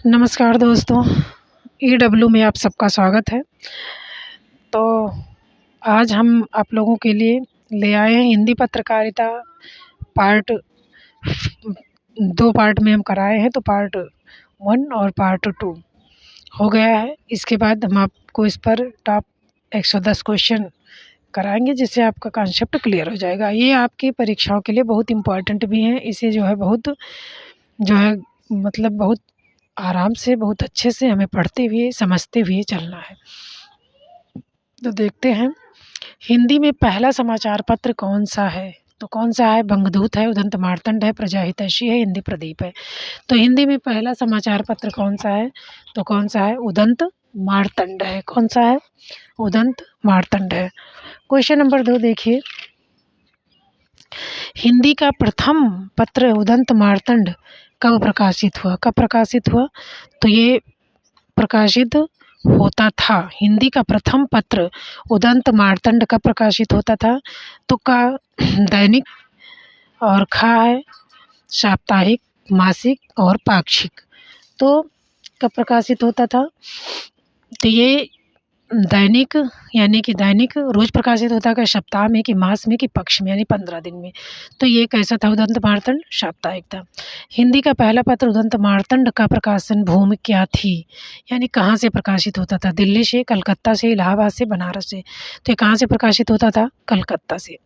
नमस्कार दोस्तों, ईडब्ल्यू में आप सबका स्वागत है। तो आज हम आप लोगों के लिए ले आए हैं हिंदी पत्रकारिता पार्ट 2 पार्ट में हम कराए हैं। तो पार्ट 1 और पार्ट 2 हो गया है। इसके बाद हम आपको इस पर टॉप 110 क्वेश्चन कराएँगे, जिससे आपका कॉन्सेप्ट क्लियर हो जाएगा। ये आपकी परीक्षाओं के लिए बहुत इम्पोर्टेंट भी हैं। इसे जो है बहुत बहुत आराम से, बहुत अच्छे से हमें पढ़ते हुए, समझते हुए चलना है। तो देखते हैं, हिंदी में पहला समाचार पत्र कौन-सा है? तो कौन-सा है? बंगदूत है, उदंत मार्तंड है, प्रजाहितैषी है, हिंदी प्रदीप है। तो हिंदी में पहला समाचार पत्र कौन-सा है? तो कौन-सा है? उदंत मार्तंड है। कौन-सा है? उदंत मार्तंड है। क्वेश्चन नंबर 2 देखिए, हिंदी का प्रथम पत्र उदंत मार्तंड कब प्रकाशित हुआ? कब प्रकाशित हुआ? तो ये प्रकाशित होता था, हिंदी का प्रथम पत्र उदंत मार्तंड कब प्रकाशित होता था? तो का दैनिक और खा है साप्ताहिक, मासिक और पाक्षिक। तो कब प्रकाशित होता था? तो ये दैनिक, यानी कि दैनिक रोज़ प्रकाशित होता है, क्या सप्ताह में, कि मास में, कि पक्ष में, यानी 15 दिन में। तो ये कैसा था? उदंत मार्तंड साप्ताहिक था। हिंदी का पहला पत्र उदंत मार्तंड का प्रकाशन भूमि क्या थी? यानी कहाँ से प्रकाशित होता था? दिल्ली से, कलकत्ता से, इलाहाबाद से, बनारस से। तो ये कहाँ से प्रकाशित होता था? कलकत्ता से।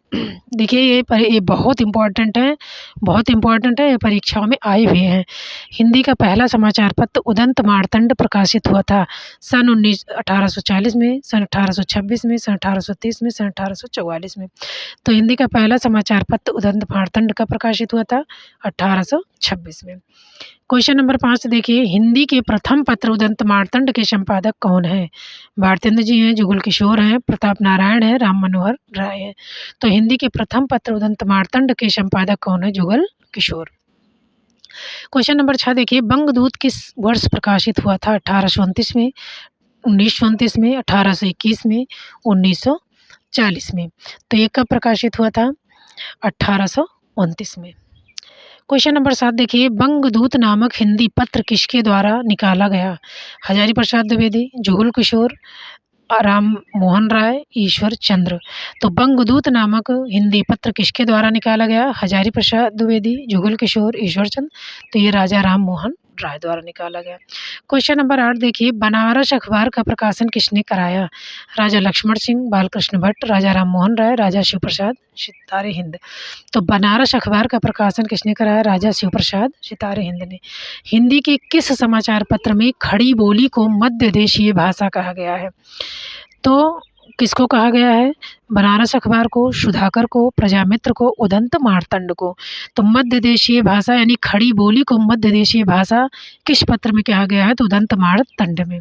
देखिए ये बहुत इम्पोर्टेंट है, बहुत इम्पोर्टेंट है, ये परीक्षाओं में आए हुए हैं। हिंदी का पहला समाचार पत्र उदंत मार्तंड प्रकाशित हुआ था सन 1840 में, सन 1826 में, सन 1830 में, सन 1844 में। तो हिंदी का पहला समाचार पत्र उदंत मार्तंड कब प्रकाशित हुआ था? 1826 में। क्वेश्चन नंबर 5 देखिए, हिंदी के प्रथम पत्र उदंत मार्तंड के संपादक कौन हैं? भारतेंद्र जी हैं, जुगल किशोर हैं, प्रताप नारायण हैं, राम मनोहर राय हैं। तो हिंदी के प्रथम पत्र उदंत मार्तंड के संपादक कौन है? जुगल किशोर। क्वेश्चन नंबर 6 देखिए, बंगदूत किस वर्ष प्रकाशित हुआ था? 1829 में, 1929 में, 1821 में, 1940 में। तो ये कब प्रकाशित हुआ था? 1829 में। क्वेश्चन नंबर 7 देखिए, बंगदूत नामक हिंदी पत्र किसके द्वारा निकाला गया? हजारी प्रसाद द्विवेदी, जुगल किशोर, राम मोहन राय, ईश्वर चंद्र। तो बंगदूत नामक हिंदी पत्र किसके द्वारा निकाला गया? हजारी प्रसाद द्विवेदी, जुगल किशोर, ईश्वर चंद्र। तो ये राजा राम मोहन राय द्वारा निकाला गया। क्वेश्चन नंबर 8 देखिए, बनारस अखबार का प्रकाशन किसने कराया? राजा लक्ष्मण सिंह, बालकृष्ण भट्ट, राजा राम मोहन राय, राजा शिव प्रसाद, सितारे हिंद। तो बनारस अखबार का प्रकाशन किसने कराया? राजा शिव प्रसाद, सितारे हिंद ने। हिंदी के किस समाचार पत्र में खड़ी बोली को मध्य देशीय भाषा कहा गया है? तो किसको कहा गया है? बनारस अखबार को, सुधाकर को, प्रजामित्र को, उदंत मार्तंड को। तो मध्य देशीय भाषा, यानी खड़ी बोली को मध्य देशीय भाषा किस पत्र में कहा गया है? तो उदंत मार्तंड में।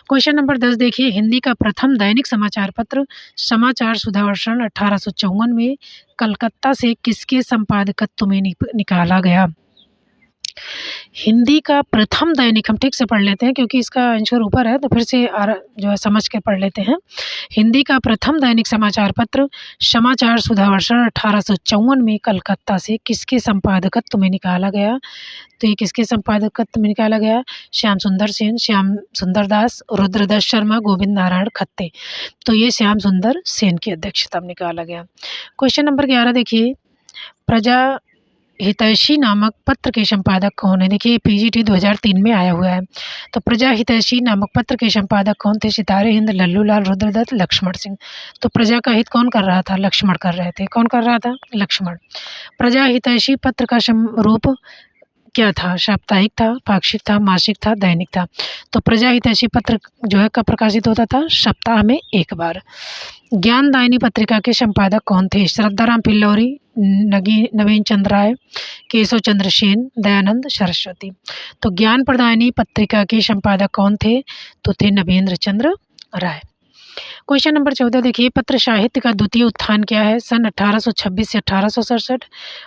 क्वेश्चन नंबर 10 देखिए, हिंदी का प्रथम दैनिक समाचार पत्र समाचार सुधावर्षण 1854 में कलकत्ता से किसके संपादकत्व में निकाला गया? हिंदी का प्रथम दैनिक, हम ठीक से पढ़ लेते हैं क्योंकि इसका आंसर ऊपर है, तो फिर से जो है समझ के पढ़ लेते हैं। हिंदी का प्रथम दैनिक समाचार पत्र समाचार सुधावर्षण 1854 में कलकत्ता से किसके संपादकत्व में निकाला गया? तो ये किसके संपादकत्व में निकाला गया? श्याम सुंदर सेन, श्याम सुंदर दास, रुद्रदास शर्मा, गोविंद नारायण खत्ते। तो ये श्याम सुंदर सेन की अध्यक्षता में निकाला गया। क्वेश्चन नंबर 11 देखिए, प्रजा हितैषी नामक पत्र के संपादक कौन है? देखिए पीजीटी 2003 में आया हुआ है। तो प्रजा हितैषी नामक पत्र के संपादक कौन थे? सितारे हिंद, लल्लू लाल, रुद्रदत्त, लक्ष्मण सिंह। तो प्रजा का हित कौन कर रहा था? लक्ष्मण कर रहे थे। कौन कर रहा था? लक्ष्मण। प्रजा हितैषी पत्र का रूप क्या था? साप्ताहिक था, पाक्षिक था, मासिक था, दैनिक था। तो प्रजा हितैषी पत्र जो है कब प्रकाशित होता था? सप्ताह में एक बार। ज्ञानदायिनी पत्रिका के संपादक कौन थे? श्रद्धाराम पिल्लौरी, नवीन चंद्र राय, केशव चंद्र सेन, दयानंद सरस्वती। तो ज्ञान प्रदायिनी पत्रिका के संपादक कौन थे? तो थे नवेंद्र चंद्र राय। क्वेश्चन नंबर 14 देखिए, पत्र साहित्य का द्वितीय उत्थान क्या है? सन 1826 से 1867,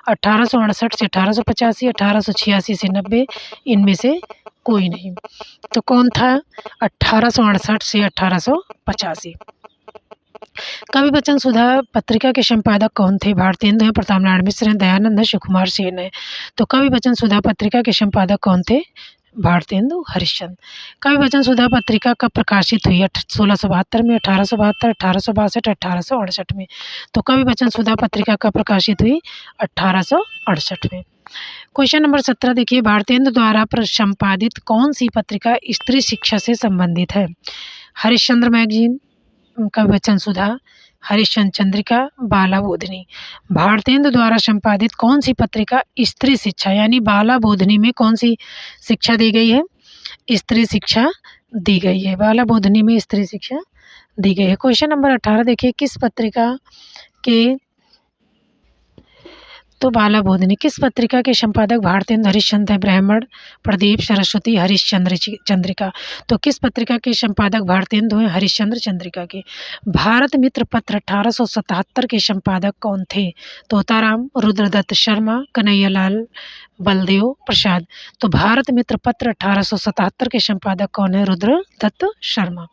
1868 से 1885, 1886 से 90, इनमें से कोई नहीं। तो कौन था? 1868 से 1885। कवि वचन सुधा पत्रिका के संपादक कौन थे? भारतेंदु हैं, प्रताप नारायण मिश्र हैं, दयानंद हैं, शिव कुमार सेन हैं। तो कवि वचन सुधा पत्रिका के संपादक कौन थे? भारतेंदु हरिश्चंद्र। कवि वचन सुधा पत्रिका कब प्रकाशित हुई? 1672 में, 1872, 1862, 1868 में। तो कवि वचन सुधा पत्रिका कब प्रकाशित हुई? 1868 में। क्वेश्चन नंबर 17 देखिए, भारतेंदु द्वारा संपादित कौन सी पत्रिका स्त्री शिक्षा से संबंधित है? हरिश्चंद्र मैगजीन, कवि वचन सुधा, हरिश्चंद्र चंद्रिका, बाला बोधनी। भारतेंदु द्वारा संपादित कौन सी पत्रिका स्त्री शिक्षा यानी बाला बोधनी में कौन सी शिक्षा दी गई है? स्त्री शिक्षा दी गई है। बाला बोधनी में स्त्री शिक्षा दी गई है। क्वेश्चन नंबर 18 देखिए, किस पत्रिका के तो बाला बोधनी किस पत्रिका के संपादक भारतेंदु हरिश्चंद्र है? ब्राह्मण, प्रदीप, सरस्वती, हरिश्चंद्र चंद्रिका। तो किस पत्रिका के संपादक भारतेंदु हैं? हरिश्चंद्र चंद्रिका के। भारत मित्र पत्र 1877 के संपादक कौन थे? तोताराम, रुद्रदत्त शर्मा, कन्हैयालाल बलदेव प्रसाद। तो भारत मित्र पत्र 1877 के संपादक कौन है? रुद्रदत्त शर्मा।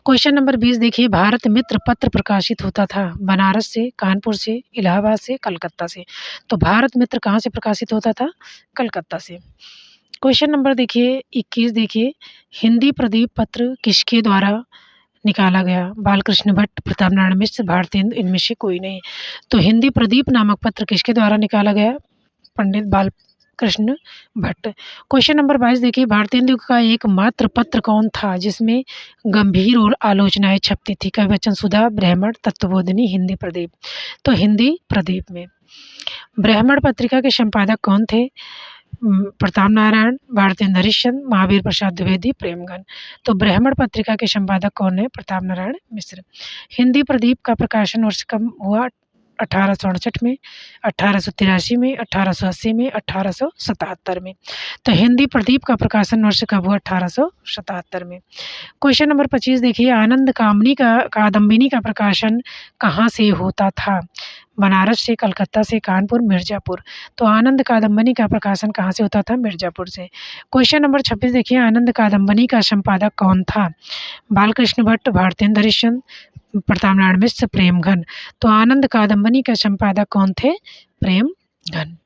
क्वेश्चन नंबर 20 देखिए, भारत मित्र पत्र प्रकाशित होता था बनारस से, कानपुर से, इलाहाबाद से, कलकत्ता से। तो भारत मित्र कहाँ से प्रकाशित होता था? कलकत्ता से। क्वेश्चन नंबर देखिए 21 देखिए, हिंदी प्रदीप पत्र किसके द्वारा निकाला गया? बालकृष्ण भट्ट, प्रताप नारायण मिश्र, भारतेंदु, इनमें से कोई नहीं। तो हिंदी प्रदीप नामक पत्र किसके द्वारा निकाला गया? पंडित बालकृष्ण भट्ट। क्वेश्चन नंबर 22 देखिए, भारतेंदु का एकमात्र पत्र कौन था जिसमें गंभीर और आलोचनाएं छपती थी? कवि वचन सुधा, ब्राह्मण, तत्वबोधिनी, हिंदी प्रदीप। तो हिंदी प्रदीप में। ब्राह्मण पत्रिका के संपादक कौन थे? प्रताप नारायण, भारतेंदु हरिश्चंद्र, महावीर प्रसाद द्विवेदी, प्रेमगन। तो ब्राह्मण पत्रिका के संपादक कौन है? प्रताप नारायण मिश्र। हिंदी प्रदीप का प्रकाशन वर्ष कब हुआ? 1868 में, 1883 में, 1880 में, 1877 में। तो हिंदी प्रदीप का प्रकाशन वर्ष कब हुआ? 1877 में। क्वेश्चन नंबर 25 देखिए, आनंद कादम्बिनी का प्रकाशन कहाँ से होता था? बनारस से, कलकत्ता से, कानपुर, मिर्जापुर। तो आनंद कादम्बिनी का प्रकाशन कहाँ से होता था? मिर्जापुर से। क्वेश्चन नंबर 26 देखिए, आनंद कादम्बिनी का संपादक कौन था? बालकृष्ण भट्ट, भारतेंदु हरिश्चंद्र, प्रताप नारायण मिश्र, प्रेमघन। तो आनंद कादम्बिनी का संपादक कौन थे? प्रेमघन।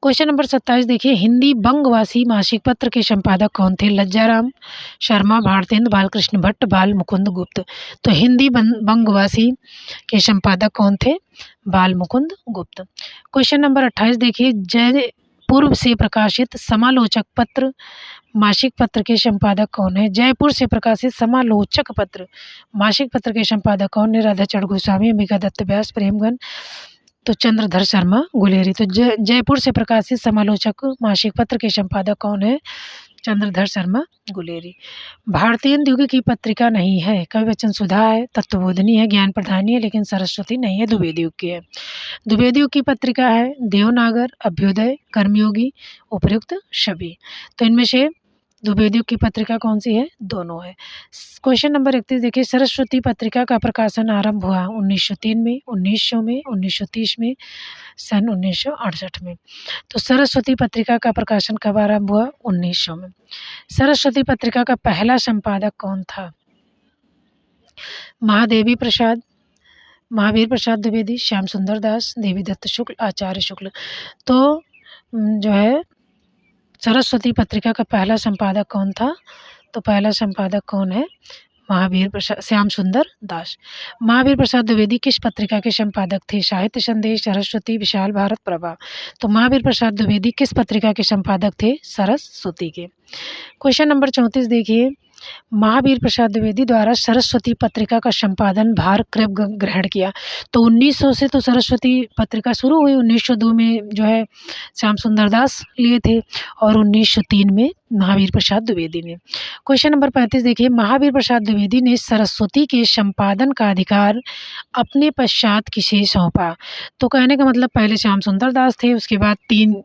क्वेश्चन नंबर 27 देखिए, हिंदी बंगवासी मासिक पत्र के संपादक कौन थे? लज्जाराम शर्मा, भारतेंदु, बालकृष्ण भट्ट, बाल मुकुंद गुप्त। तो हिंदी बंगवासी के संपादक कौन थे? बाल मुकुंद गुप्त। क्वेश्चन नंबर 28 देखिए, जयपुर से प्रकाशित समालोचक पत्र मासिक पत्र के संपादक कौन है? जयपुर से प्रकाशित समालोचक पत्र मासिक पत्र के संपादक कौन है? राधाचरण गोस्वामी, अंबिका दत्त व्यास, प्रेमगन। तो चंद्रधर शर्मा गुलेरी। तो जयपुर से प्रकाशित समालोचक मासिक पत्र के संपादक कौन है? चंद्रधर शर्मा गुलेरी। भारतेंदु युग की पत्रिका नहीं है। कवि वचन सुधा है, तत्वबोधिनी है, ज्ञान प्रधानी है, लेकिन सरस्वती नहीं है, द्विवेदी युग की है। द्विवेदी युग की पत्रिका है देवनागर, अभ्युदय, कर्मयोगी, उपयुक्त, सभी। तो इनमें से द्विवेदी युग की पत्रिका कौन सी है? दोनों है। क्वेश्चन नंबर 31 देखिए, सरस्वती पत्रिका का प्रकाशन आरंभ हुआ 1903 में, 1900 में, 1930 में, सन 1968 में। तो सरस्वती पत्रिका का प्रकाशन कब आरंभ हुआ? 1900 में। सरस्वती पत्रिका का पहला संपादक कौन था? महादेवी प्रसाद, महावीर प्रसाद द्विवेदी, श्याम सुंदर दास, देवी दत्त शुक्ल, आचार्य शुक्ल। तो जो है सरस्वती पत्रिका का पहला संपादक कौन था? तो पहला संपादक कौन है? महावीर प्रसाद, श्याम सुंदर दास। महावीर प्रसाद द्विवेदी किस पत्रिका के संपादक थे? साहित्य संदेश, सरस्वती, विशाल भारत, प्रभा। तो महावीर प्रसाद द्विवेदी किस पत्रिका के संपादक थे? सरस्वती के। क्वेश्चन नंबर 34 देखिए, महावीर प्रसाद द्विवेदी द्वारा सरस्वती पत्रिका का संपादन भार कब ग्रहण किया? तो 1900 से तो सरस्वती पत्रिका शुरू हुई, 1902 में जो है श्याम सुंदर दास लिए थे और 1903 में महावीर प्रसाद द्विवेदी ने। क्वेश्चन नंबर 35 देखिए, महावीर प्रसाद द्विवेदी ने सरस्वती के संपादन का अधिकार अपने पश्चात किसे सौंपा? तो कहने का मतलब पहले श्याम सुंदर दास थे, उसके बाद 3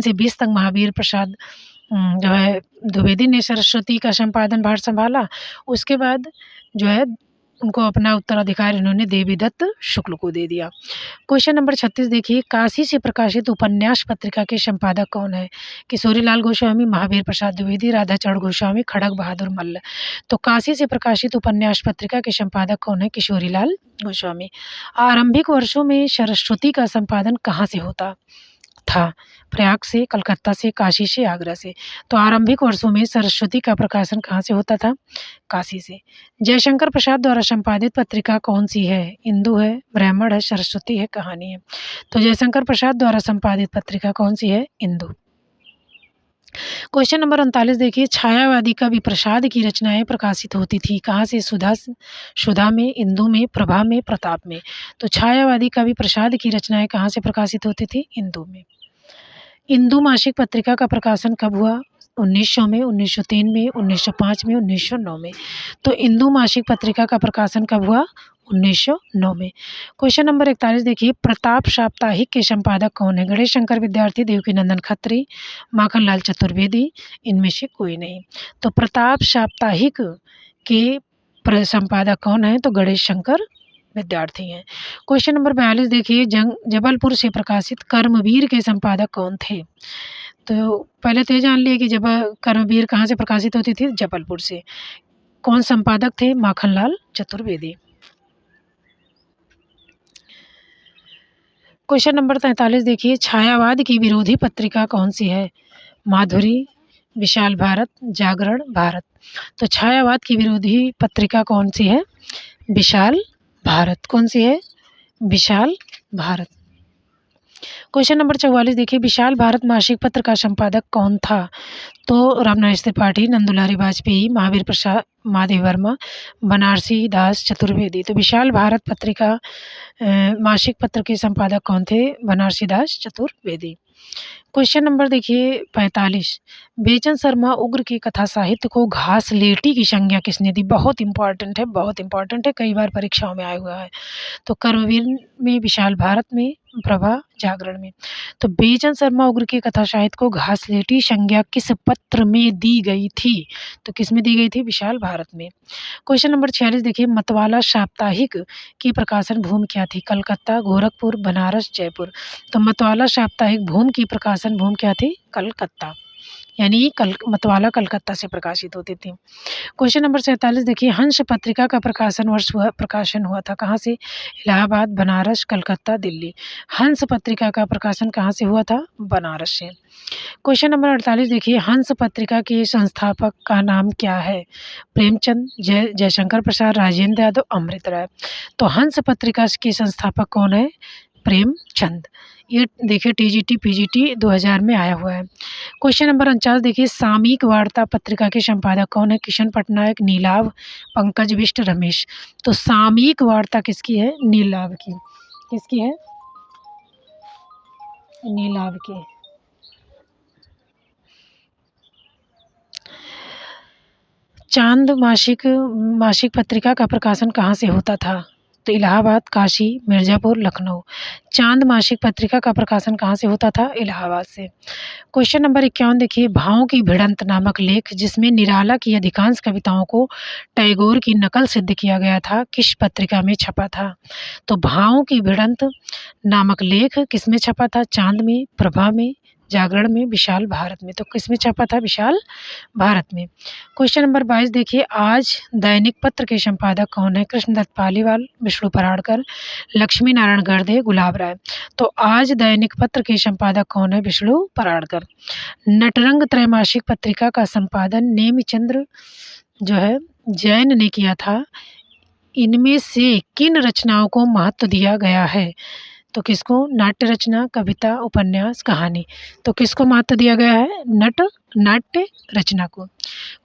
से 20 तक महावीर प्रसाद जो है द्विवेदी ने सरस्वती का संपादन भार संभाला। उसके बाद जो है उनको अपना उत्तराधिकार इन्होंने देवी दत्त शुक्ल को दे दिया। क्वेश्चन नंबर 36 देखिए, काशी से प्रकाशित उपन्यास पत्रिका के संपादक कौन है? किशोरीलाल गोस्वामी, महावीर प्रसाद द्विवेदी, राधाचरण गोस्वामी, खड़ग बहादुर मल्ल। तो काशी से प्रकाशित उपन्यास पत्रिका के संपादक कौन है? किशोरीलाल गोस्वामी। आरंभिक वर्षों में सरस्वती का संपादन कहाँ से होता? था। प्रयाग से, कलकत्ता से, काशी से, आगरा से। तो आरंभिक वर्षों में सरस्वती का प्रकाशन कहाँ से होता था? काशी से। जयशंकर प्रसाद द्वारा संपादित पत्रिका कौन सी है? इंदु है, ब्राह्मण है, सरस्वती है, कहानी है। तो जयशंकर प्रसाद द्वारा संपादित पत्रिका कौन सी है? इंदु। क्वेश्चन नंबर 39 देखिए, छायावादी कवि प्रसाद की रचनाएं प्रकाशित होती थी कहाँ से? सुधा में, इंदु में, प्रभा में, प्रताप में। तो छायावादी कवि प्रसाद की रचनाएं कहाँ से प्रकाशित होती थी? इंदु में। इंदु मासिक पत्रिका का प्रकाशन कब हुआ? 1900 में, 1903 में, 1905 में, 1909 में। तो इंदु मासिक पत्रिका का प्रकाशन कब हुआ? 1909 में। क्वेश्चन नंबर 41 देखिए, प्रताप साप्ताहिक के संपादक कौन है? गणेश शंकर विद्यार्थी, देवकीनंदन खत्री, माखनलाल चतुर्वेदी, इनमें से कोई नहीं। तो प्रताप साप्ताहिक के संपादक कौन है? तो गणेश शंकर विद्यार्थी हैं। क्वेश्चन नंबर 42 देखिए, जबलपुर से प्रकाशित कर्मवीर के संपादक कौन थे? तो पहले तो ये जान लिए कि जब कर्मवीर कहाँ से प्रकाशित होती थी? जबलपुर से। कौन संपादक थे? माखनलाल चतुर्वेदी। क्वेश्चन नंबर 43 देखिए, छायावाद की विरोधी पत्रिका कौन सी है? माधुरी, विशाल भारत, जागरण, भारत। तो छायावाद की विरोधी पत्रिका कौन सी है? विशाल भारत। कौन सी है? विशाल भारत। क्वेश्चन नंबर 44 देखिए, विशाल भारत मासिक पत्र का संपादक कौन था? तो रामनारायण त्रिपाठी, नंदुलारी वाजपेयी, महावीर प्रसाद, महादेव वर्मा, बनारसी दास चतुर्वेदी। तो विशाल भारत पत्रिका मासिक पत्र के संपादक कौन थे? बनारसी दास चतुर्वेदी। क्वेश्चन नंबर देखिए 45, बेचन शर्मा उग्र की कथा साहित्य को घासलेटी की संज्ञा किसने दी? बहुत इंपॉर्टेंट है, बहुत इंपॉर्टेंट है, कई बार परीक्षाओं में आया हुआ है। तो कर्मवीर में, विशाल भारत में, प्रभा, जागरण में। तो बेचन शर्मा उग्र की कथा साहित्य को घासलेटी संज्ञा किस पत्र में दी गई थी? तो किस में दी गई थी? विशाल भारत में। क्वेश्चन नंबर 46 देखिए, मतवाला साप्ताहिक की प्रकाशन भूमि क्या थी? कलकत्ता, गोरखपुर, बनारस, जयपुर। तो मतवाला साप्ताहिक भूमि की प्रकाशन भूमि क्या थी? कलकत्ता। यानी मतवाला कलकत्ता से प्रकाशित होती थी। क्वेश्चन नंबर 47 देखिए, हंस पत्रिका का प्रकाशन हुआ था कहाँ से? इलाहाबाद, बनारस, कलकत्ता, दिल्ली। हंस पत्रिका का प्रकाशन कहाँ से हुआ था? बनारस से। क्वेश्चन नंबर 48 देखिए, हंस पत्रिका के संस्थापक का नाम क्या है? प्रेमचंद, जयशंकर प्रसाद, राजेंद्र यादव, अमृत राय। तो हंस पत्रिका के संस्थापक कौन है? प्रेमचंद। ये देखिए टीजीटी पीजीटी 2000 में आया हुआ है। क्वेश्चन नंबर 49 देखिए, सामयिक वार्ता पत्रिका के संपादक कौन है? किशन पटनायक, नीलाभ, पंकज बिष्ट, रमेश। तो सामयिक वार्ता किसकी है? नीलाभ की। किसकी है? नीलाभ की। चांद मासिक पत्रिका का प्रकाशन कहाँ से होता था? तो इलाहाबाद, काशी, मिर्ज़ापुर, लखनऊ। चांद मासिक पत्रिका का प्रकाशन कहाँ से होता था? इलाहाबाद से। क्वेश्चन नंबर 51 देखिए, भावों की भिड़ंत नामक लेख जिसमें निराला की अधिकांश कविताओं को टैगोर की नकल सिद्ध किया गया था, किस पत्रिका में छपा था? तो भावों की भिड़ंत नामक लेख किसमें छपा था? चांद में, प्रभा में, जागरण में, विशाल भारत में। तो किसमें छपा था? विशाल भारत में। क्वेश्चन नंबर 22 देखिए, आज दैनिक पत्र के संपादक कौन है? कृष्णदत्त पालीवाल, विष्णु पराड़कर, लक्ष्मी नारायण गर्दे, गुलाब राय। तो आज दैनिक पत्र के संपादक कौन है? विष्णु पराड़कर। नटरंग त्रैमासिक पत्रिका का संपादन नेमिचंद्र जो है जैन ने किया था। इनमें से किन रचनाओं को महत्व दिया गया है? तो किसको? नाट्य रचना, कविता, उपन्यास, कहानी। तो किसको महत्व दिया गया है? नाट्य रचना को।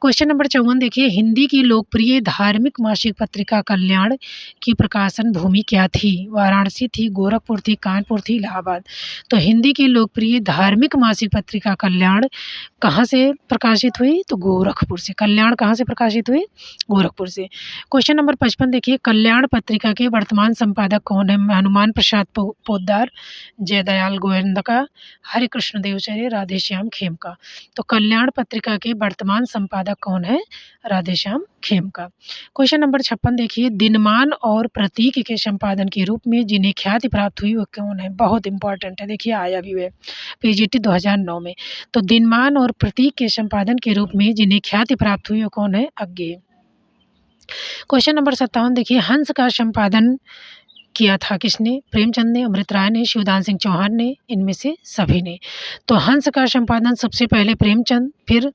क्वेश्चन नंबर 54 देखिए, हिंदी की लोकप्रिय धार्मिक मासिक पत्रिका कल्याण की प्रकाशन भूमि क्या थी? वाराणसी थी, गोरखपुर थी, कानपुर थी, इलाहाबाद। तो हिंदी की लोकप्रिय धार्मिक मासिक पत्रिका कल्याण कहाँ से प्रकाशित हुई? तो गोरखपुर से। कल्याण कहाँ से प्रकाशित हुई? गोरखपुर से। क्वेश्चन नंबर 55 देखिए, कल्याण पत्रिका के वर्तमान संपादक कौन है? हनुमान प्रसाद पोद्दार, जयदयाल गोयंदका, हरे कृष्ण देवचर्य, राधेश्याम खेमका। तो कल्याण पत्रिका के वर्तमान संपादक कौन है? राधेश्याम खेमका। क्वेश्चन नंबर 56 देखिए, दिनमान और प्रतीक के संपादन के रूप में जिन्हें ख्याति प्राप्त हुई वो कौन है? बहुत इंपॉर्टेंट है, देखिए आया भी है पीजीटी 2009 में। तो दिनमान और प्रतीक के संपादन के रूप में जिन्हें ख्याति प्राप्त हुई वो कौन है? अज्ञेय। क्वेश्चन नंबर 57 देखिए, हंस का संपादन किया था किसने? प्रेमचंद ने, अमृत राय ने, शिवदान सिंह चौहान ने, इनमें से सभी ने। तो हंस का संपादन सबसे पहले प्रेमचंद, फिर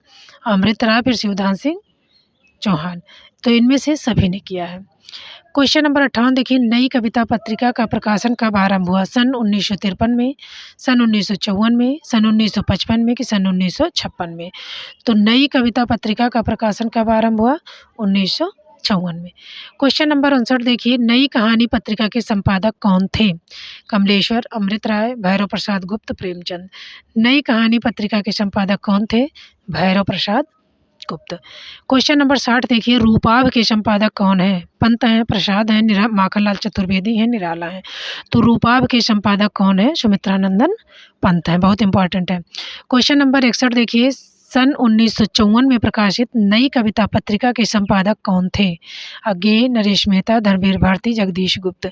अमृत राय, फिर शिवदान सिंह चौहान, तो इनमें से सभी ने किया है। क्वेश्चन नंबर 58 देखिए, नई कविता पत्रिका का प्रकाशन कब आरंभ हुआ? सन 1953 में, सन 1954 में, सन 1955 में कि सन 1956 में? तो नई कविता पत्रिका का प्रकाशन कब आरंभ हुआ? 1954 में। क्वेश्चन नंबर 59 देखिए, नई कहानी पत्रिका के संपादक कौन थे? कमलेश्वर, अमृत राय, भैरव प्रसाद गुप्त, प्रेमचंद। नई कहानी पत्रिका के संपादक कौन थे? भैरव प्रसाद गुप्त। क्वेश्चन नंबर 60 देखिए, रूपाभ के संपादक कौन है? पंत हैं, प्रसाद हैं, माखनलाल चतुर्वेदी हैं, निराला हैं। तो रूपाभ के संपादक कौन है? सुमित्रानंदन पंत हैं, बहुत इंपॉर्टेंट है। क्वेश्चन नंबर 61 देखिए, सन 1954 में प्रकाशित नई कविता पत्रिका के संपादक कौन थे? अज्ञेय, नरेश मेहता, धर्मवीर भारती, जगदीश गुप्त।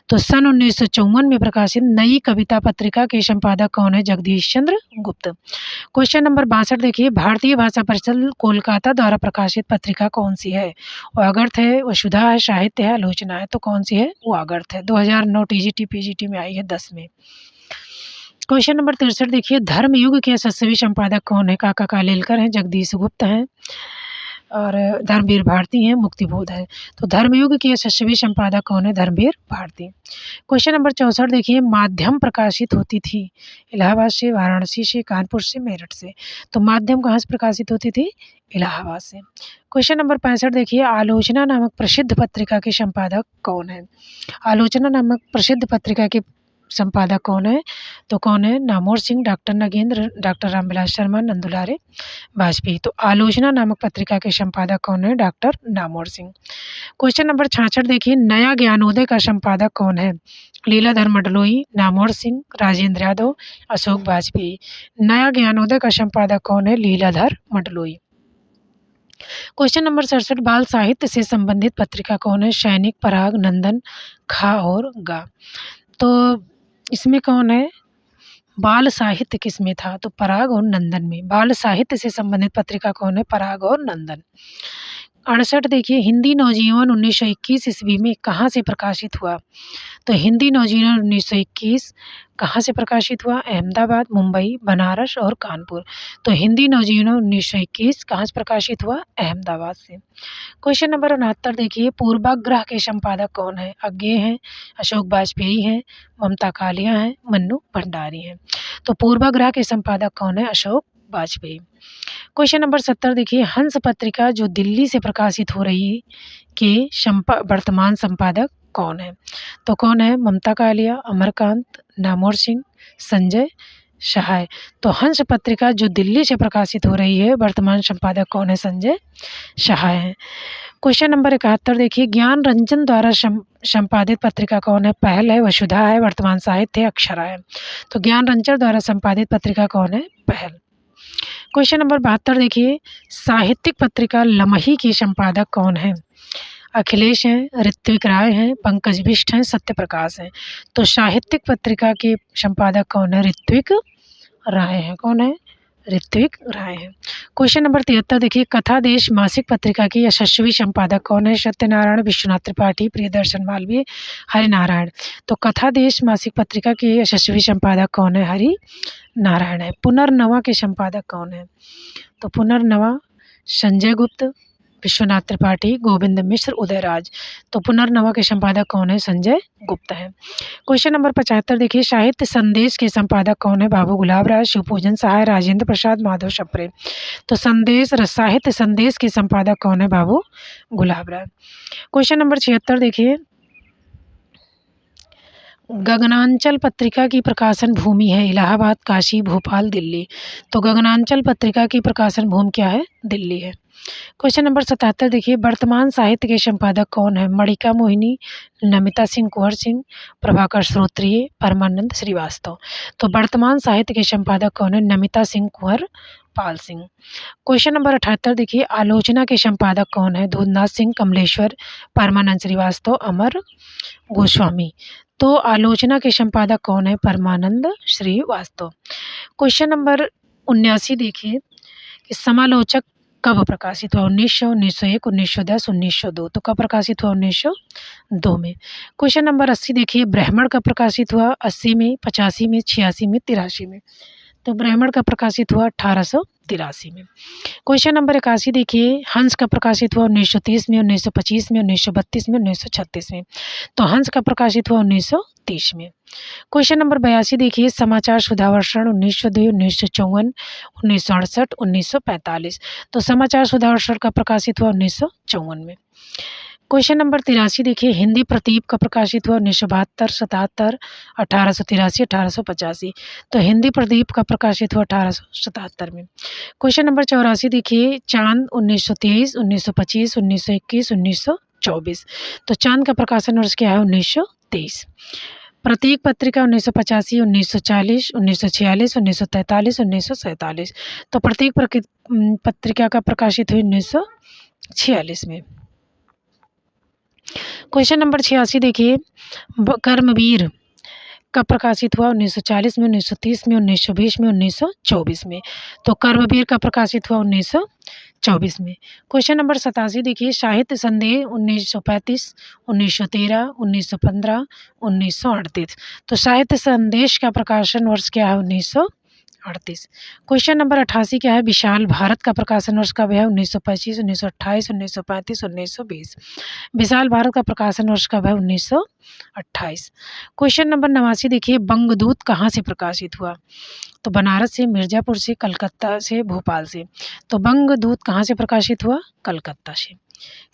तो सन 1954 में प्रकाशित नई कविता पत्रिका के संपादक कौन है? जगदीश चंद्र गुप्त। क्वेश्चन नंबर 62 देखिए, भारतीय भाषा परिषद कोलकाता द्वारा प्रकाशित पत्रिका कौन सी है? वागर्थ है, वसुधा है, साहित्य है, आलोचना है? तो कौन सी है? वागर्थ है। 2009 टीजीटी पीजीटी में आई है 10 में। क्वेश्चन नंबर 63 देखिए, धर्मयुग के यशस्वी संपादक कौन है? काका कालेलकर हैं, जगदीश गुप्त हैं और धर्मवीर भारती हैं, मुक्तिबोध है। तो धर्मयुग के यशस्वी संपादक कौन है? धर्मवीर भारती। क्वेश्चन नंबर 64 देखिए, माध्यम प्रकाशित होती थी इलाहाबाद से, वाराणसी से, कानपुर से, मेरठ से? तो माध्यम कहाँ से प्रकाशित होती थी? इलाहाबाद से। क्वेश्चन नंबर 65 देखिए, आलोचना नामक प्रसिद्ध पत्रिका के संपादक कौन है? आलोचना नामक प्रसिद्ध पत्रिका के संपादक कौन है? तो कौन है? नामोर सिंह, डॉक्टर नगेंद्र, डॉक्टर रामविलास शर्मा, नंदुलारे वाजपेयी। तो आलोचना नामक पत्रिका के संपादक कौन है? डॉक्टर नामोर सिंह। क्वेश्चन नंबर 66 देखिए, नया ज्ञानोदय का संपादक कौन है? लीलाधर मंडलोई, नामोर सिंह, राजेंद्र यादव, अशोक वाजपेयी। नया ज्ञानोदय का संपादक कौन है? लीलाधर मंडलोई। क्वेश्चन नंबर 67, बाल साहित्य से संबंधित पत्रिका कौन है? सैनिक, पराग, नंदन, खा और गा। तो इसमें कौन है? बाल साहित्य किसमें था? तो पराग और नंदन में। बाल साहित्य से संबंधित पत्रिका कौन है? पराग और नंदन। 68 देखिए, हिंदी नवजीवन 1921 ईस्वी में कहाँ से प्रकाशित हुआ? तो हिंदी नवजीवन 1921 कहाँ से प्रकाशित हुआ? अहमदाबाद, मुंबई, बनारस और कानपुर। तो हिंदी नवजीवन 1921 कहाँ से प्रकाशित हुआ? अहमदाबाद से। क्वेश्चन नंबर 69 देखिए, पूर्वाग्रह के संपादक कौन है? अज्ञेय हैं, अशोक वाजपेयी हैं, ममता कालिया हैं, मन्नू भंडारी हैं। तो पूर्वाग्रह के संपादक कौन है? अशोक वाजपेयी। क्वेश्चन नंबर 70 देखिए, हंस पत्रिका जो दिल्ली से प्रकाशित हो रही के वर्तमान संपादक कौन है? तो कौन है? ममता कालिया, अमरकांत, नामोर सिंह, संजय सहाय। तो हंस पत्रिका जो दिल्ली से प्रकाशित हो रही है, वर्तमान संपादक कौन है? संजय सहाय हैं। क्वेश्चन नंबर 71 देखिए, ज्ञान रंजन द्वारा संपादित पत्रिका कौन है? पहल है, वसुधा है, वर्तमान साहित्य है, अक्षरा है। तो ज्ञान रंजन द्वारा संपादित पत्रिका कौन है? पहल। क्वेश्चन नंबर 72 देखिए, साहित्यिक पत्रिका लमही के संपादक कौन है? अखिलेश हैं, ऋत्विक राय हैं, पंकज बिष्ट हैं, सत्य प्रकाश हैं। तो साहित्यिक पत्रिका के संपादक कौन है? ऋत्विक राय हैं। कौन है? ऋत्विक राय हैं। क्वेश्चन नंबर 73 देखिए, कथा देश मासिक पत्रिका के यशस्वी संपादक कौन है? सत्यनारायण, विश्वनाथ त्रिपाठी, प्रियदर्शन मालवीय, हरिनारायण। तो कथा देश मासिक पत्रिका के यशस्वी संपादक कौन है? हरि नारायण है। पुनर्नवा के संपादक कौन है? तो पुनर्नवा संजय गुप्त, विश्वनाथ त्रिपाठी, गोविंद मिश्र, उदयराज। तो पुनर्नवा के संपादक कौन है? संजय गुप्त है। क्वेश्चन नंबर 75 देखिए, साहित्य संदेश के संपादक कौन है? बाबू गुलाब राय, शिवपूजन सहाय, राजेंद्र प्रसाद, माधव सप्रे। तो साहित्य संदेश के संपादक कौन है? बाबू गुलाब राय। क्वेश्चन नंबर 76 देखिए, गगनांचल पत्रिका की प्रकाशन भूमि है इलाहाबाद, काशी, भोपाल, दिल्ली। तो गगनांचल पत्रिका की प्रकाशन भूमि क्या है? दिल्ली है। क्वेश्चन नंबर 77 देखिए, वर्तमान साहित्य के संपादक कौन है? मणिका मोहिनी, नमिता सिंह, कुंवर सिंह, प्रभाकर श्रोत्रिय, परमानंद श्रीवास्तव। तो वर्तमान साहित्य के संपादक कौन है? नमिता सिंह, कुंवर पाल सिंह। क्वेश्चन नंबर 78 देखिए, आलोचना के संपादक कौन है? धूधनाथ सिंह, कमलेश्वर, परमानंद श्रीवास्तव, अमर गोस्वामी। तो आलोचना के संपादक कौन है? परमानंद श्रीवास्तव। क्वेश्चन नंबर 79 देखिए कि समालोचक कब प्रकाशित हुआ? 1900, 1901, 1910, 1902। तो कब प्रकाशित हुआ? 1902 में। क्वेश्चन नंबर 80 देखिए, ब्राह्मण कब प्रकाशित हुआ? 80 में, 85 में, 86 में, 83 में। तो ब्राह्मण का प्रकाशित हुआ 1883 में। क्वेश्चन नंबर 81 देखिए, हंस का प्रकाशित हुआ 1930 में, 1925 में, 1932 में, 1936 में। तो हंस का प्रकाशित हुआ 1930 में। क्वेश्चन नंबर 82 देखिए, समाचार सुधावर्षण 1902, 1954, 1968, 1945। तो समाचार सुधावर्षण का प्रकाशित हुआ 1954 में। क्वेश्चन नंबर 83 देखिए, हिंदी प्रदीप का प्रकाशित हुआ 1972, 77, 1883, 1885। तो हिंदी प्रदीप का प्रकाशित हुआ 1877 में। क्वेश्चन नंबर 84 देखिए, चांद 1923, 1925, 1921, 1924। तो चांद का प्रकाशन वर्ष क्या है? 1923। प्रतीक पत्रिका 1985, 1940, 1946, 1943, 1947। तो प्रतीक पत्रिका का प्रकाशित हुई 1946 में। क्वेश्चन नंबर 86 देखिए, कर्मवीर कब प्रकाशित हुआ? 1940 में, 1930 में, 1920 में, 1924 में। तो कर्मवीर का प्रकाशित हुआ 1924 में। क्वेश्चन नंबर 87 देखिए, साहित्य संदेह 1935, 1913, 1915, 1938। तो साहित्य संदेश का प्रकाशन वर्ष क्या है? 1938। क्वेश्चन नंबर 88 क्या है? विशाल भारत का प्रकाशन वर्ष कब है? 1925, 1928, 1935, 1920। विशाल भारत का प्रकाशन वर्ष कब है? 1928। क्वेश्चन नंबर 89 देखिए, बंगदूत कहाँ से प्रकाशित हुआ? तो बनारस से, मिर्जापुर से, कलकत्ता से, भोपाल से। तो बंगदूत कहाँ से प्रकाशित हुआ? कलकत्ता से।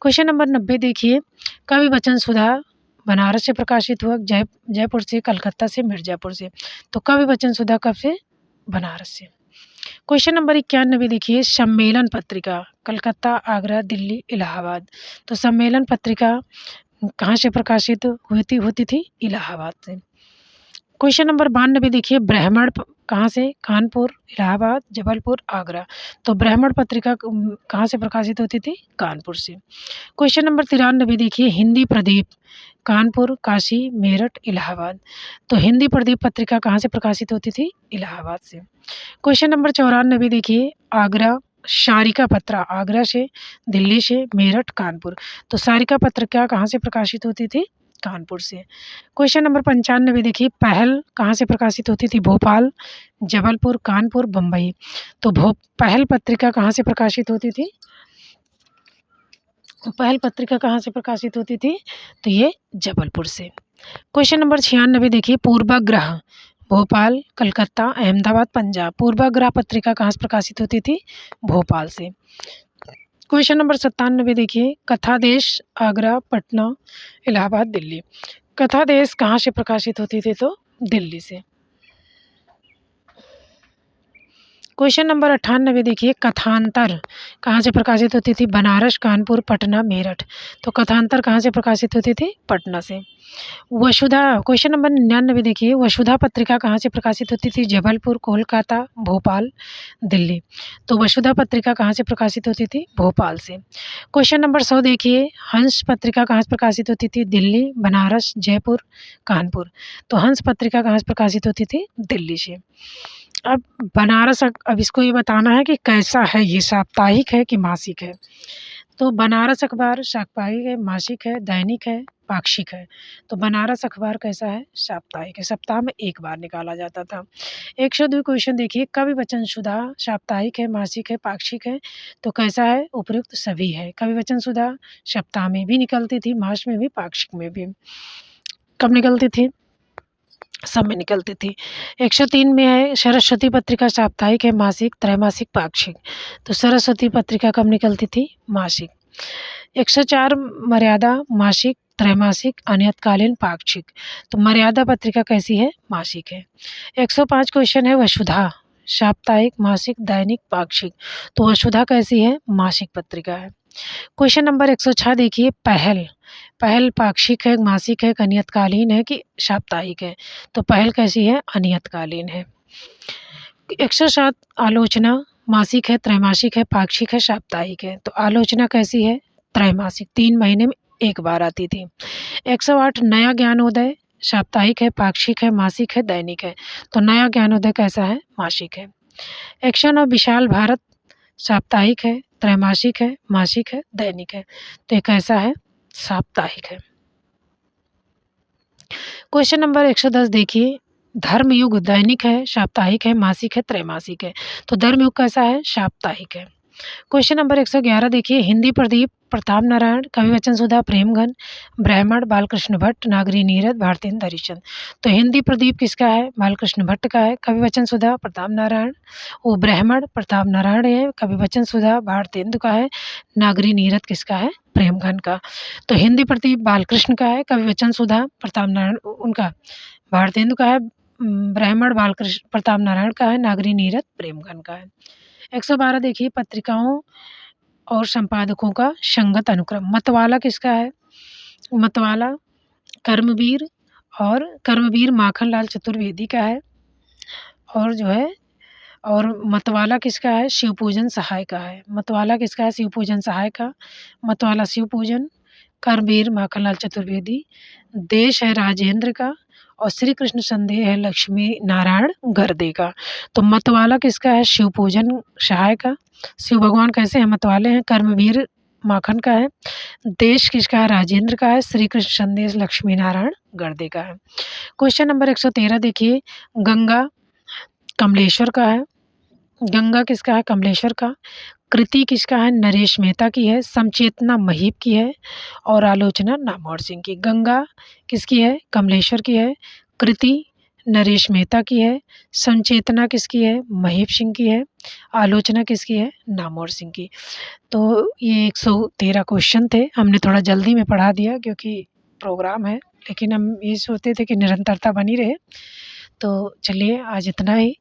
क्वेश्चन नंबर 90 देखिए, कवि वचन सुधा बनारस से प्रकाशित हुआ, जयपुर से, कलकत्ता से, मिर्जापुर से। तो कवि वचन सुधा कब से? बनारस से। क्वेश्चन नंबर 91 देखिए, सम्मेलन पत्रिका कलकत्ता, आगरा, दिल्ली, इलाहाबाद। तो सम्मेलन पत्रिका कहाँ से प्रकाशित होती थी? इलाहाबाद से। क्वेश्चन नंबर 92 देखिए, ब्राह्मण कहाँ से? कानपुर, इलाहाबाद, जबलपुर, आगरा। तो ब्राह्मण पत्रिका कहाँ से प्रकाशित होती थी? कानपुर से। क्वेश्चन नंबर 93 देखिए, हिंदी प्रदीप कानपुर, काशी, मेरठ, इलाहाबाद। तो हिंदी प्रदीप पत्रिका कहाँ से प्रकाशित होती थी? इलाहाबाद से। क्वेश्चन नंबर 94 देखिए, आगरा सारिका पत्रा आगरा से, दिल्ली से, मेरठ, कानपुर। तो सारिका पत्रिका कहाँ से प्रकाशित होती थी? कानपुर से। क्वेश्चन नंबर 95 देखिए, पहल कहाँ से प्रकाशित होती थी? भोपाल, जबलपुर, कानपुर, बम्बई। तो पहल पत्रिका कहाँ से प्रकाशित होती थी? पहल पत्रिका कहाँ से प्रकाशित होती थी? तो ये जबलपुर से। क्वेश्चन नंबर 96 देखिए, पूर्वाग्रह भोपाल, कलकत्ता, अहमदाबाद, पंजाब। पूर्वाग्रह पत्रिका कहाँ से प्रकाशित होती थी? भोपाल से। क्वेश्चन नंबर 97 देखिए, कथा देश आगरा, पटना, इलाहाबाद, दिल्ली। कथा देश कहाँ से प्रकाशित होती थी? तो दिल्ली से। क्वेश्चन नंबर 98 देखिए, कथांतर कहाँ से प्रकाशित होती थी? बनारस, कानपुर, पटना, मेरठ। तो कथांतर कहाँ से प्रकाशित होती थी? पटना से। वसुधा क्वेश्चन नंबर 99 देखिए, वसुधा पत्रिका कहाँ से प्रकाशित होती थी? जबलपुर, कोलकाता, भोपाल, दिल्ली। तो वसुधा पत्रिका कहाँ से प्रकाशित होती थी? भोपाल से। क्वेश्चन नंबर 100 देखिए, हंस पत्रिका कहाँ से प्रकाशित होती थी? दिल्ली, बनारस, जयपुर, कानपुर। तो हंस पत्रिका कहाँ से प्रकाशित होती थी? दिल्ली से। अब बनारस अब इसको ये बताना है कि कैसा है, ये साप्ताहिक है कि मासिक है। तो बनारस अखबार साप्ताहिक है, मासिक है, दैनिक है, पाक्षिक है। तो बनारस अखबार कैसा है? साप्ताहिक है, सप्ताह में एक बार निकाला जाता था। 102 क्वेश्चन देखिए, कवि वचन सुधा साप्ताहिक है, मासिक है, पाक्षिक है। तो कैसा है? उपयुक्त सभी है। कवि वचन सुधा सप्ताह में भी निकलती थी, मास में भी, पाक्षिक में भी। कब निकलती थी? सब में निकलती थी। 103 में है, सरस्वती पत्रिका साप्ताहिक है, मासिक, त्रैमासिक, पाक्षिक। तो सरस्वती पत्रिका कब निकलती थी? मासिक। 104 मर्यादा मासिक, त्रैमासिक, अनियतकालीन, पाक्षिक। तो मर्यादा पत्रिका कैसी है? मासिक है। 105 क्वेश्चन है, वसुधा साप्ताहिक, मासिक, दैनिक, पाक्षिक। तो वसुधा कैसी है? मासिक पत्रिका है। क्वेश्चन नंबर 106 देखिए, पहल पहल पाक्षिक है, मासिक है, अनियतकालीन है कि साप्ताहिक है? तो पहल कैसी है? अनियतकालीन है। 107 आलोचना मासिक है, त्रैमासिक है, पाक्षिक है, साप्ताहिक है? तो आलोचना कैसी है? त्रैमासिक, 3 महीने में एक बार आती थी। 108 नया ज्ञानोदय साप्ताहिक है, पाक्षिक है, मासिक है, दैनिक है? तो नया ज्ञानोदय कैसा है? मासिक है। 109 विशाल भारत साप्ताहिक है, त्रैमासिक है, मासिक है, दैनिक है। तो ये कैसा है? साप्ताहिक है। क्वेश्चन नंबर 110 देखिए, धर्मयुग दैनिक है, साप्ताहिक है, मासिक है, त्रैमासिक है। तो धर्मयुग कैसा है? साप्ताहिक है। क्वेश्चन नंबर 111 देखिए, हिंदी प्रदीप प्रताप नारायण, कवि वचन सुधा प्रेमघन, ब्राह्मण बालकृष्ण भट्ट, नागरी नीरद, भारतेंदु हरिश्चंद्र। तो हिंदी प्रदीप किसका है? बालकृष्ण भट्ट का है। कवि वचन सुधा प्रताप नारायण, वो ब्राह्मण प्रताप नारायण है। कवि वचन सुधा भारतेंदु का है। नागरी नीरद किसका है? प्रेमघन का। तो हिंदी प्रदीप बालकृष्ण का है, कवि वचन सुधा प्रताप नारायण उनका, भारतेंदु का है, ब्राह्मण बालकृष्ण प्रताप नारायण का है, नागरी नीरद प्रेमघन का है। 112 देखिए, पत्रिकाओं और संपादकों का संगत अनुक्रम। मतवाला किसका है? मतवाला कर्मवीर और कर्मवीर माखनलाल चतुर्वेदी का है। और जो है, और मतवाला किसका है? शिवपूजन सहाय का है। मतवाला किसका है? शिवपूजन सहाय का। मतवाला शिवपूजन, कर्मवीर माखनलाल चतुर्वेदी, देश है राजेंद्र का, और श्री कृष्ण संदेह है लक्ष्मी नारायण गर्दे का। तो मतवाला किसका है? शिवपूजन सहाय का। शिव भगवान कैसे हैं? मतवाले हैं। कर्मवीर माखन का है। देश किसका है? राजेंद्र का है। श्री कृष्ण संदेश लक्ष्मी नारायण गर्दे का है। क्वेश्चन नंबर 113 देखिए, गंगा कमलेश्वर का है। गंगा किसका है? कमलेश्वर का। कृति किसका है? नरेश मेहता की है। समचेतना महीप की है, और आलोचना नामवर सिंह की। गंगा किसकी है? कमलेश्वर की है। कृति नरेश मेहता की है। संचेतना किसकी है? महीप सिंह की है। आलोचना किसकी है? नामवर सिंह की। तो ये 113 क्वेश्चन थे। हमने थोड़ा जल्दी में पढ़ा दिया क्योंकि प्रोग्राम है, लेकिन हम ये सोचते थे कि निरंतरता बनी रहे। तो चलिए आज इतना ही।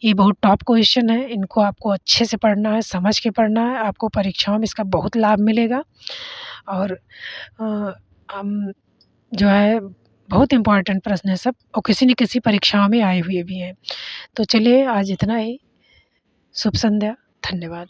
ये बहुत टॉप क्वेश्चन है, इनको आपको अच्छे से पढ़ना है, समझ के पढ़ना है। आपको परीक्षाओं में इसका बहुत लाभ मिलेगा। और हम जो है, बहुत इम्पोर्टेंट प्रश्न है सब, और किसी न किसी परीक्षाओं में आए हुए भी हैं। तो चलिए आज इतना ही। शुभ संध्या। धन्यवाद।